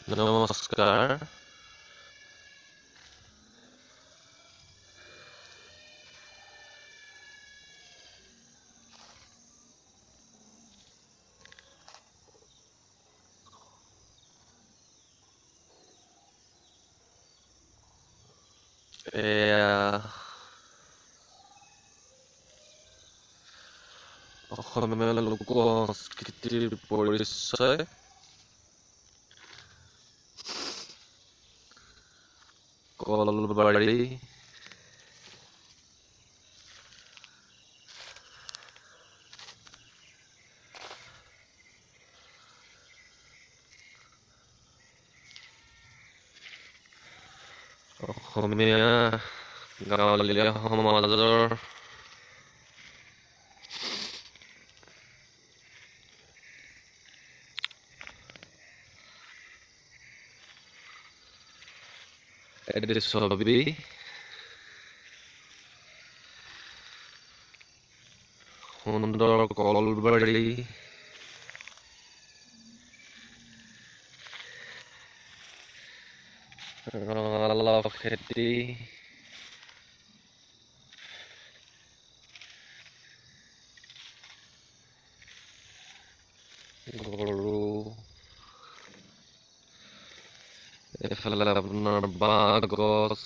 নমস্কাৰ। এয়া অসমীয়া লোক সংস্কৃতিৰ পৰিচয়। কলবাৰী অসমীয়া গাঁৱলীয়া সমাজৰ এটি ছবি। সুন্দৰ কলবাৰী ৰঙালাও খেতি গৰু এইফালে আপোনাৰ বাঁহ গছ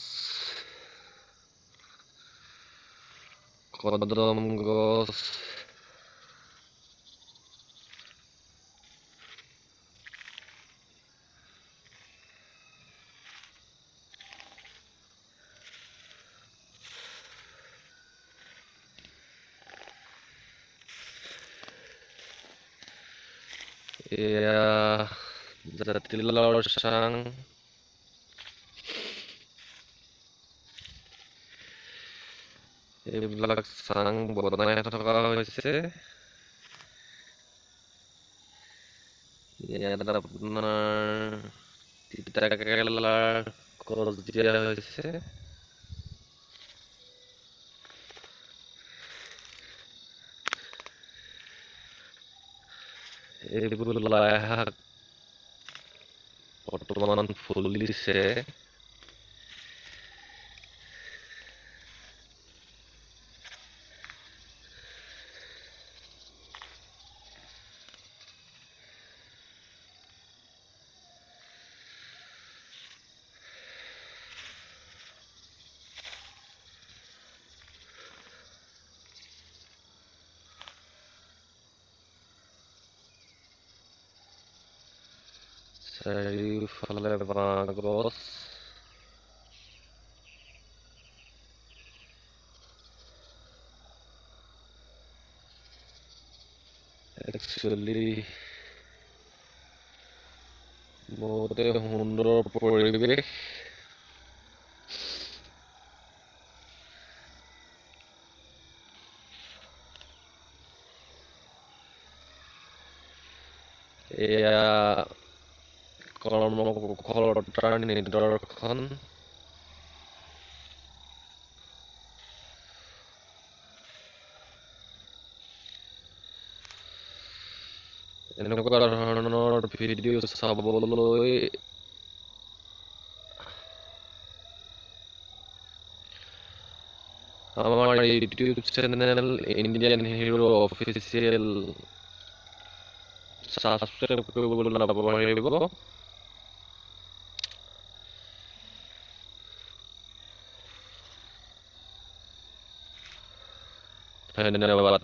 কদম গছ এয়া জাতিলাওৰ চাং এইবিলাক চাং বনাই থকা হৈছে। ইয়াত আপোনাৰ তিতাকেৰেলাৰ গছ দিয়া হৈছে। এইবোৰ লাই শাক বৰ্তমান ফুলিছে। চাৰিওফালে বাঁহ গছ একচুৱেলি বহুতে সুন্দৰ পৰিৱেশ। এয়া কৰ্মকুশলতাৰ নিদৰ্শন। এনেকুৱা ধৰণৰ ভিডিঅ' চাবলৈ আমাৰ YouTube channel Indian hero official subscribe কৰিবলৈ নাপাহৰিব। ধন্যবাদ।